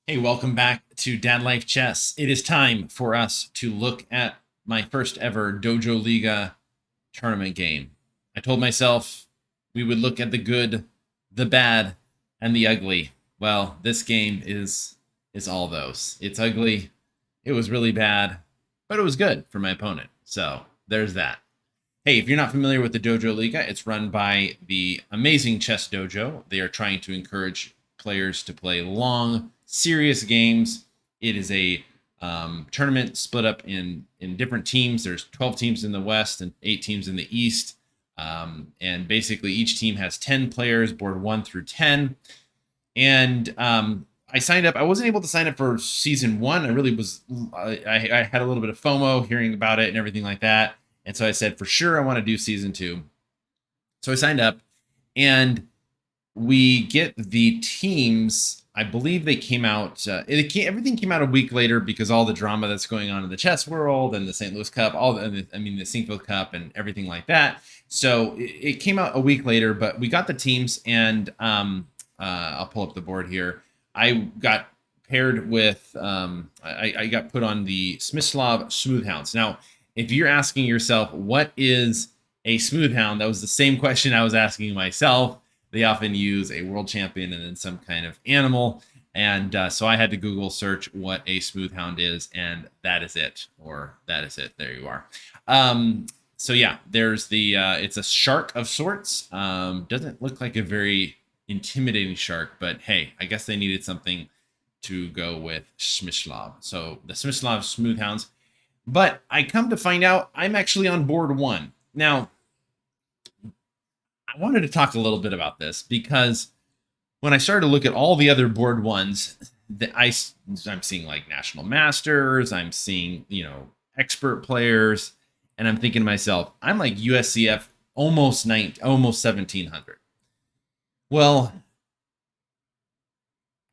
Hey, welcome back to Dad Life Chess. It is time for us to look at my first ever DojoLiga tournament game. I told myself we would look at the good, the bad, and the ugly. Well, this game is all those. It's ugly. It was really bad, but it was good for my opponent. So there's that. Hey, if you're not familiar with the DojoLiga, it's run by the amazing ChessDojo. They are trying to encourage players to play long, serious games. It is a tournament split up in different teams. There's 12 teams in the West and 8 teams in the East. And basically, each team has 10 players, board 1 through 10. And I signed up. I wasn't able to sign up for season 1. I really was. I had a little bit of FOMO hearing about it and everything like that. And so I said, for sure, I want to do season 2. So I signed up, and we get the teams. I believe they came out. Everything came out a week later because all the drama that's going on in the chess world and the St. Louis Cup, the Sinkfield Cup and everything like that. So it came out a week later, but we got the teams, and I'll pull up the board here. I got paired with. I got put on the Smyslov Smoothhounds. Now, if you're asking yourself, what is a smooth hound? That was the same question I was asking myself. They often use a world champion and then some kind of animal. And so I had to Google search what a smooth hound is, and that is it. Or that is it. There you are. So yeah, there's the, it's a shark of sorts. Doesn't look like a very intimidating shark, but hey, I guess they needed something to go with Smyslov. So the Smyslov Smoothhounds. But I come to find out I'm actually on board 1. Now, I wanted to talk a little bit about this because when I started to look at all the other board 1s, that I'm seeing like National Masters, I'm seeing, expert players, and I'm thinking to myself, I'm like USCF almost 1700. Well,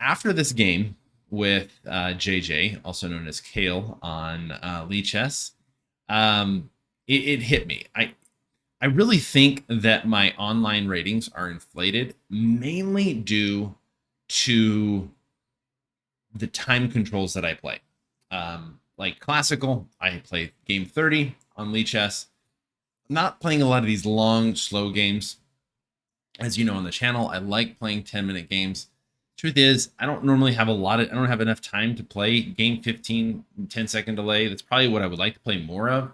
after this game with JJ, also known as Kale on Lee Chess, it hit me. I really think that my online ratings are inflated mainly due to the time controls that I play. Like classical, I play game 30 on Lee Chess. I'm not playing a lot of these long, slow games. As you know on the channel, I like playing 10-minute games. Truth is, I don't normally have I don't have enough time to play game 15, 10-second delay. That's probably what I would like to play more of.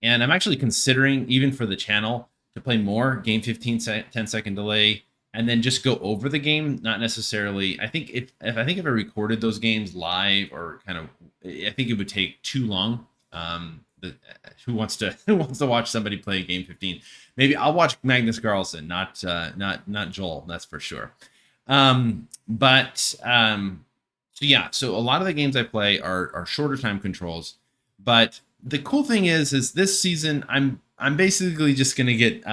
And I'm actually considering, even for the channel, to play more game 15, 10-second delay, and then just go over the game. Not necessarily. I think if I recorded those games live or kind of, I think it would take too long. Who wants to watch somebody play game 15? Maybe I'll watch Magnus Carlsen, not Joel. That's for sure. So yeah, so a lot of the games I play are shorter time controls, but the cool thing is this season I'm basically just gonna get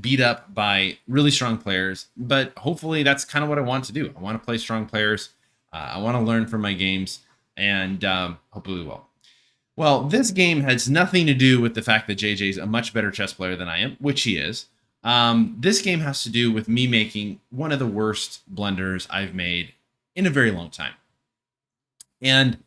beat up by really strong players, but hopefully that's kind of what I want to do. I want to play strong players. I want to learn from my games, and hopefully well. Well, this game has nothing to do with the fact that JJ is a much better chess player than I am, which he is. This game has to do with me making one of the worst blunders I've made in a very long time. And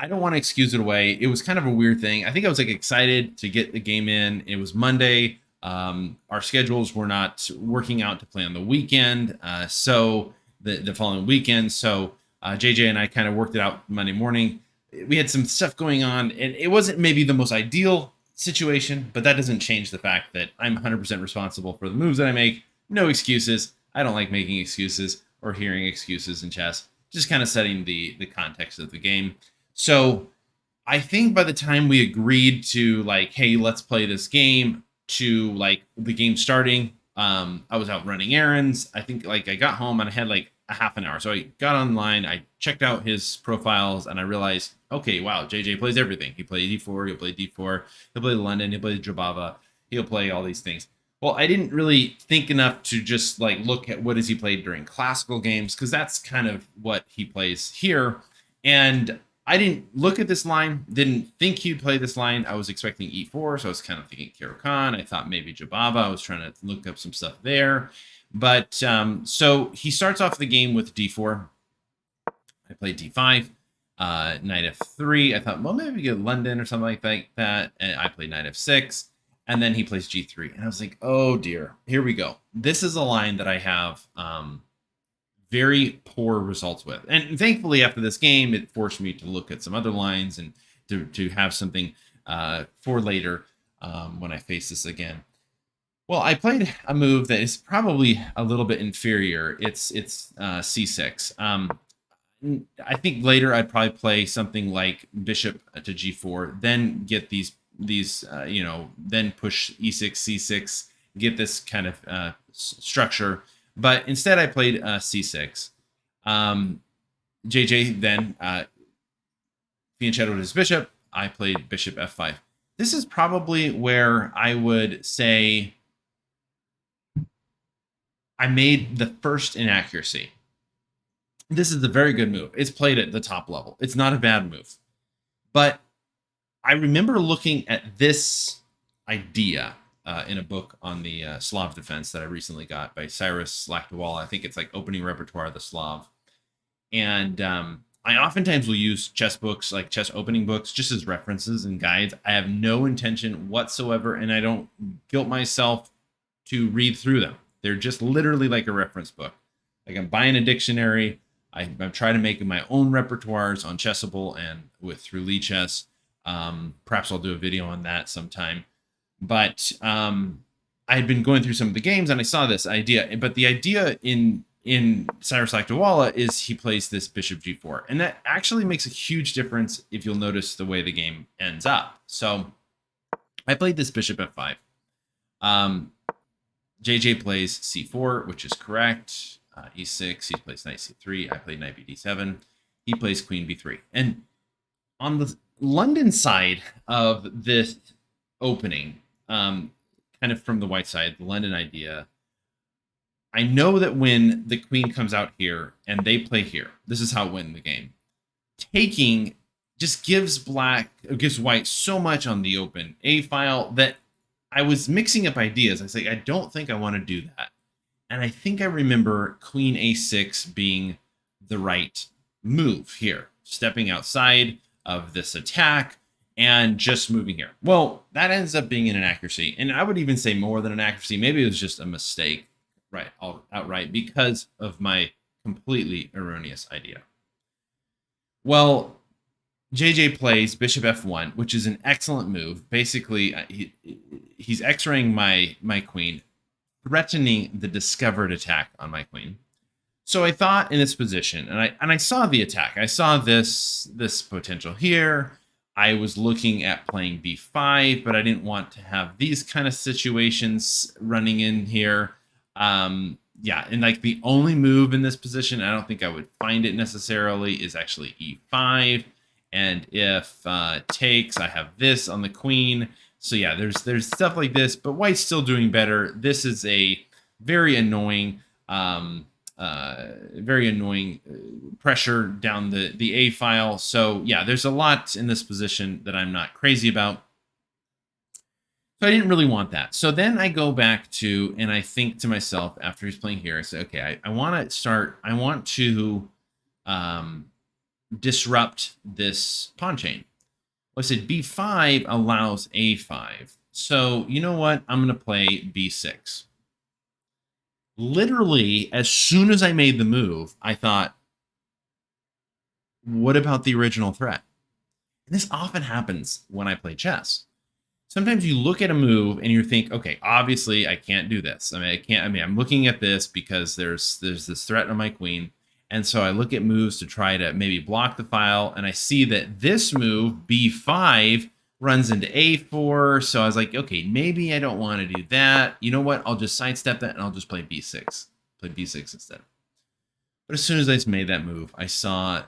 I don't want to excuse it away. It was kind of a weird thing. I think I was like excited to get the game in. It was Monday. Our schedules were not working out to play on the weekend. So the following weekend. So JJ and I kind of worked it out Monday morning. We had some stuff going on, and it wasn't maybe the most ideal situation, but that doesn't change the fact that I'm 100% responsible for the moves that I make. No excuses. I don't like making excuses or hearing excuses in chess. Just kind of setting the context of the game. So I think by the time we agreed to like, hey, let's play this game, to like the game starting, I was out running errands. I think like I got home and I had like a half an hour. So I got online, I checked out his profiles, and I realized, okay, wow, JJ plays everything. He played E4, he'll play D4, he'll play London, he'll play Jabava, he'll play all these things. Well, I didn't really think enough to just like look at what has he played during classical games, because that's kind of what he plays here. And I didn't look at this line, didn't think he'd play this line. I was expecting E4, so I was kind of thinking Caro-Kann. I thought maybe Jabava. I was trying to look up some stuff there. But so he starts off the game with D4. I played d5, knight f3. I thought, well, maybe we get London or something like that. And I played knight f6, and then he plays g3. And I was like, oh dear, here we go. This is a line that I have very poor results with. And thankfully, after this game, it forced me to look at some other lines and to have something for later when I face this again. Well, I played a move that is probably a little bit inferior. It's c6. I think later I'd probably play something like bishop to g4, then get these then push e6, c6, get this kind of structure. But instead, I played c6. JJ then fianchettoed his bishop. I played bishop f5. This is probably where I would say I made the first inaccuracy. This is a very good move. It's played at the top level. It's not a bad move. But I remember looking at this idea in a book on the Slav defense that I recently got by Cyrus Lakdawala. I think it's like Opening Repertoire of the Slav. And I oftentimes will use chess books, like chess opening books, just as references and guides. I have no intention whatsoever, and I don't guilt myself to read through them. They're just literally like a reference book. Like I'm buying a dictionary. I'm trying to make my own repertoires on Chessable and through Lichess. Perhaps I'll do a video on that sometime. But I had been going through some of the games and I saw this idea. But the idea in Cyrus Lakdawala is he plays this bishop g4. And that actually makes a huge difference if you'll notice the way the game ends up. So I played this bishop f5. JJ plays c4, which is correct. E6, he plays knight c3. I played knight bd7. He plays queen b3. And on the London side of this opening, kind of from the white side, the London idea, I know that when the queen comes out here and they play here, this is how it went in the game. Taking just gives white so much on the open A file that I was mixing up ideas. I was like, I don't think I want to do that. And I think I remember queen a6 being the right move here, stepping outside of this attack and just moving here. Well, that ends up being an inaccuracy. And I would even say more than an accuracy. Maybe it was just a mistake, right, outright, because of my completely erroneous idea. Well, JJ plays bishop f1, which is an excellent move. Basically, he's x-raying my queen, threatening the discovered attack on my queen. So I thought in this position, and I saw the attack. I saw this potential here. I was looking at playing b5, but I didn't want to have these kind of situations running in here. Yeah, and like the only move in this position, I don't think I would find it necessarily, is actually e5. And if takes, I have this on the queen. So yeah, there's stuff like this, but white's still doing better. This is a very annoying pressure down the A file. So yeah, there's a lot in this position that I'm not crazy about. So I didn't really want that. So then I go back to, and I think to myself after he's playing here, I say, okay, I want to disrupt this pawn chain. Well, I said b5 allows a5. So you know what? I'm going to play b6. Literally, as soon as I made the move, I thought, what about the original threat? And this often happens when I play chess. Sometimes you look at a move and you think, okay, obviously I can't do this. I'm looking at this because there's this threat on my queen. And so I look at moves to try to maybe block the file, and I see that this move, b5, runs into a4. So I was like, okay, maybe I don't want to do that. You know what? I'll just sidestep that, and I'll just play b6. Play b6 instead. But as soon as I made that move, I saw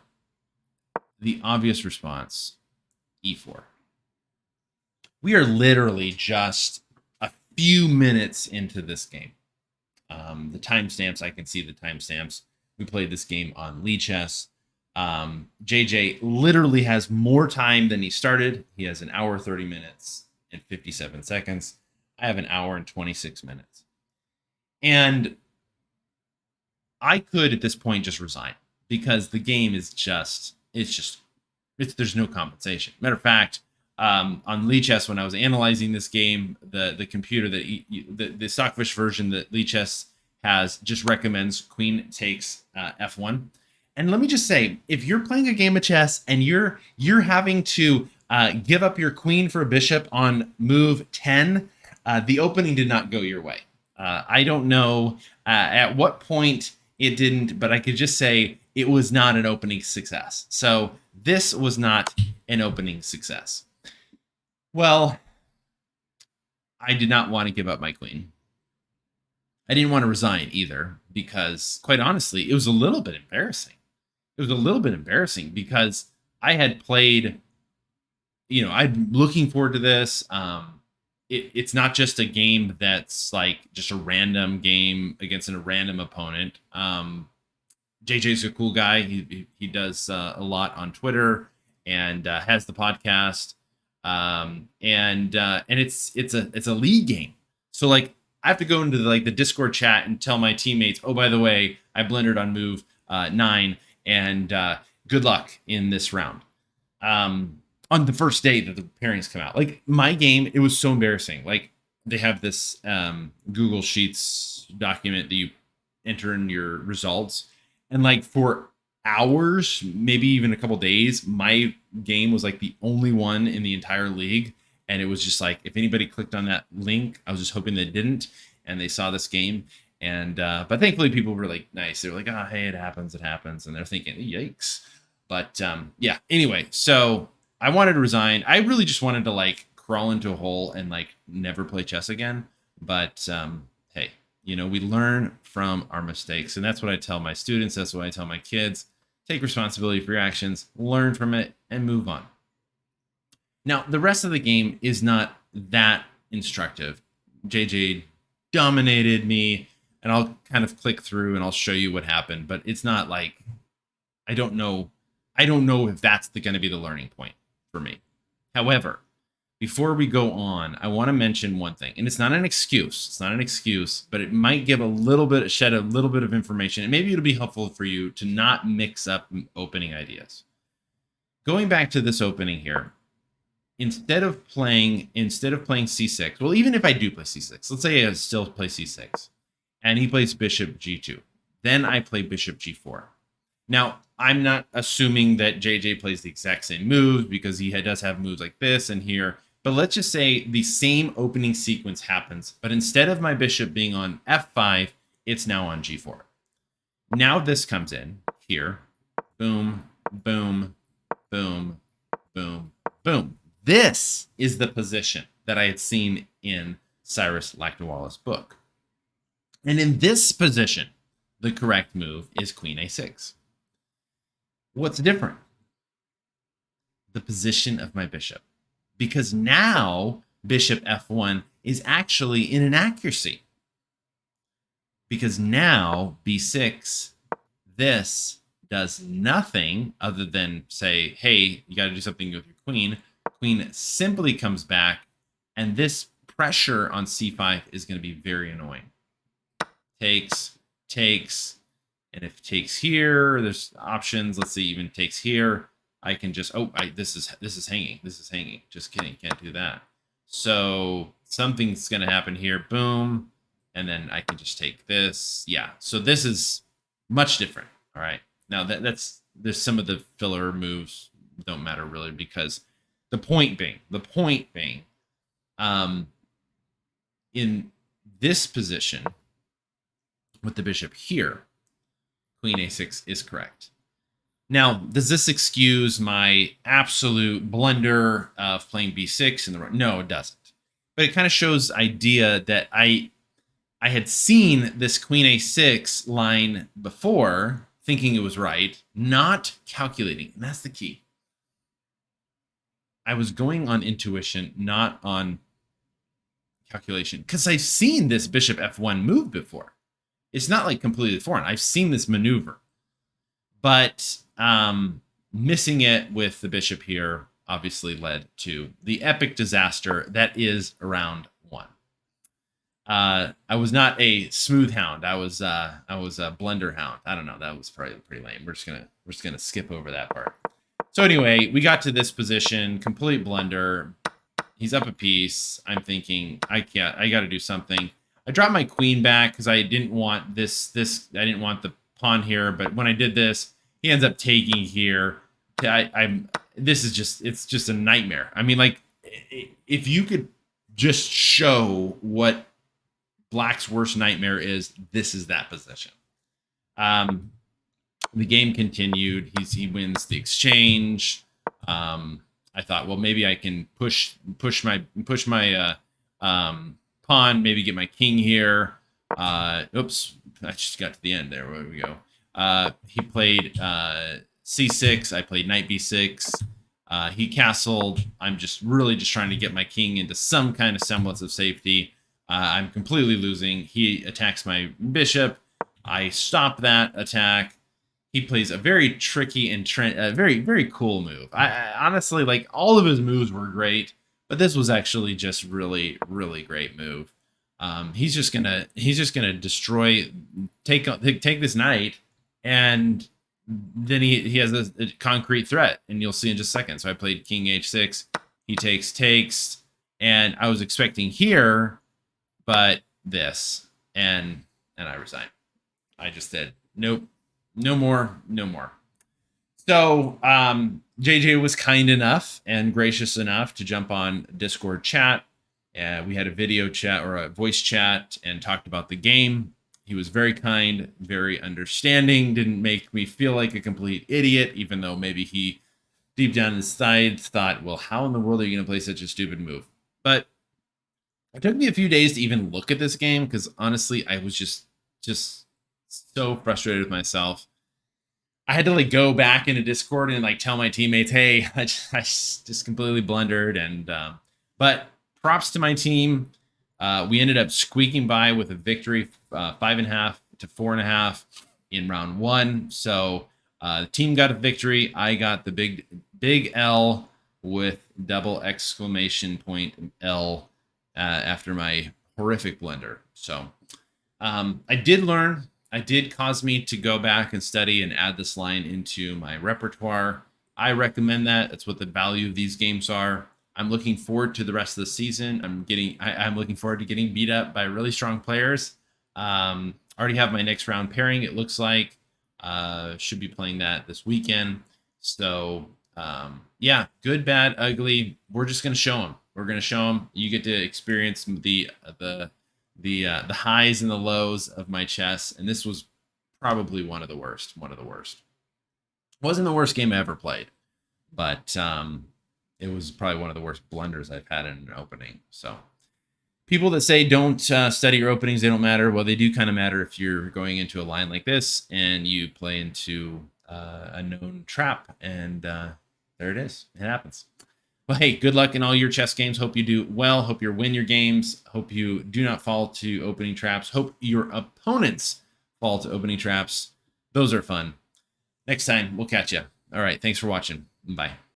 the obvious response, e4. We are literally just a few minutes into this game. The timestamps, I can see the timestamps. We played this game on Lichess. JJ literally has more time than he started. He has 1 hour, 30 minutes, and 57 seconds. I have 1 hour and 26 minutes. And I could, at this point, just resign because the game is there's no compensation. Matter of fact, on Lee Chess, when I was analyzing this game, the computer the Stockfish version that Lee Chess has just recommends queen takes f1. And let me just say, if you're playing a game of chess and you're having to give up your queen for a bishop on move 10, the opening did not go your way. I don't know at what point it didn't, but I could just say it was not an opening success. So this was not an opening success. Well, I did not want to give up my queen. I didn't want to resign either, because quite honestly, it was a little bit embarrassing. It was a little bit embarrassing because I had played, I'm looking forward to this. It's not just a game that's like just a random game against a random opponent. JJ's a cool guy. He does a lot on Twitter and has the podcast. And it's a league game. So like I have to go into the Discord chat and tell my teammates, oh, by the way, I blendered on move 9 and good luck in this round. On the first day that the pairings come out, like my game, it was so embarrassing. Like they have this Google Sheets document that you enter in your results, and like for hours, maybe even a couple days, my game was like the only one in the entire league. And it was just like, if anybody clicked on that link, I was just hoping they didn't, and they saw this game. And but thankfully people were like nice. They were like, oh, hey, it happens. And they're thinking, yikes. But yeah, anyway, so I wanted to resign. I really just wanted to like crawl into a hole and like never play chess again. But hey, we learn from our mistakes. And that's what I tell my students. That's what I tell my kids. Take responsibility for your actions, learn from it, and move on. Now, the rest of the game is not that instructive. JJ dominated me, and I'll kind of click through and I'll show you what happened. But it's not like, I don't know if that's going to be the learning point for me. However, before we go on, I want to mention one thing, and it's not an excuse. It's not an excuse, but it might shed a little bit of information, and maybe it'll be helpful for you to not mix up opening ideas. Going back to this opening here, instead of playing c6, well, even if I do play c6, let's say I still play c6, and he plays bishop g2, then I play bishop g4. Now, I'm not assuming that JJ plays the exact same moves, because he does have moves like this and here. But let's just say the same opening sequence happens, but instead of my bishop being on f5, it's now on g4. Now this comes in here. Boom, boom, boom, boom, boom. This is the position that I had seen in Cyrus Lakdawala's book. And in this position, the correct move is queen a6. What's different? The position of my bishop. Because now bishop f1 is actually in inaccuracy. Because now b6, this does nothing other than say, hey, you got to do something with your queen. Queen simply comes back, and this pressure on c5 is going to be very annoying. Takes, and if it takes here, there's options. Let's see, even takes here. I can just, this is hanging. Just kidding, can't do that. So something's going to happen here. Boom. And then I can just take this. Yeah. So this is much different. All right. Now there's some of the filler moves don't matter really, because the point being, in this position with the bishop here, queen a6 is correct. Now, does this excuse my absolute blunder of playing b6 in the right? No, it doesn't. But it kind of shows idea that I had seen this queen a6 line before, thinking it was right, not calculating. And that's the key. I was going on intuition, not on calculation, because I've seen this bishop f1 move before. It's not like completely foreign. I've seen this maneuver. But missing it with the bishop here obviously led to the epic disaster that is round 1. I was not a smooth hound. I was a blunder hound. I don't know. That was probably pretty lame. We're just gonna skip over that part. So anyway, we got to this position, complete blunder. He's up a piece. I'm thinking, I can't. I got to do something. I dropped my queen back because I didn't want this. I didn't want the pawn here. But when I did this, he ends up taking here. I'm. This is just. It's just a nightmare. I mean, like, if you could just show what Black's worst nightmare is, this is that position. Um, the game continued. He wins the exchange. I thought, well, maybe I can push my pawn, maybe get my king here. Oops, I just got to the end there. Where we go? He played c6. I played knight b6. He castled. I'm just really just trying to get my king into some kind of semblance of safety. I'm completely losing. He attacks my bishop. I stop that attack. He plays a very tricky and very cool move. I honestly, like, all of his moves were great, but this was actually just really great move. He's just gonna destroy, take this knight, and then he has a concrete threat, and you'll see in just a second. So I played king h6. He takes, and I was expecting here, but this, and I resigned. I just said nope. No more. So JJ was kind enough and gracious enough to jump on Discord chat. We had a video chat or a voice chat and talked about the game. He was very kind, very understanding, didn't make me feel like a complete idiot, even though maybe he deep down inside thought, well, how in the world are you going to play such a stupid move? But it took me a few days to even look at this game because honestly, I was just so frustrated with myself. I had to like go back into Discord and like tell my teammates, hey, I just completely blundered. And but props to my team. We ended up squeaking by with a victory, 5.5 to 4.5 in round 1. So the team got a victory. I got the big L with double exclamation point L after my horrific blunder. So I did learn. It did cause me to go back and study and add this line into my repertoire. I recommend that. That's what the value of these games are. I'm looking forward to the rest of the season. I'm looking forward to getting beat up by really strong players. Already have my next round pairing. It looks like should be playing that this weekend. So yeah, good, bad, ugly. We're just gonna show them. We're gonna show them. You get to experience the highs and the lows of my chess, and this was probably one of the worst. Wasn't the worst game I ever played, but it was probably one of the worst blunders I've had in an opening. So people that say don't study your openings, they don't matter. Well, they do kind of matter if you're going into a line like this and you play into a known trap, and there it is. It happens. Well, hey, good luck in all your chess games. Hope you do well. Hope you win your games. Hope you do not fall to opening traps. Hope your opponents fall to opening traps. Those are fun. Next time, we'll catch you. All right, thanks for watching. Bye.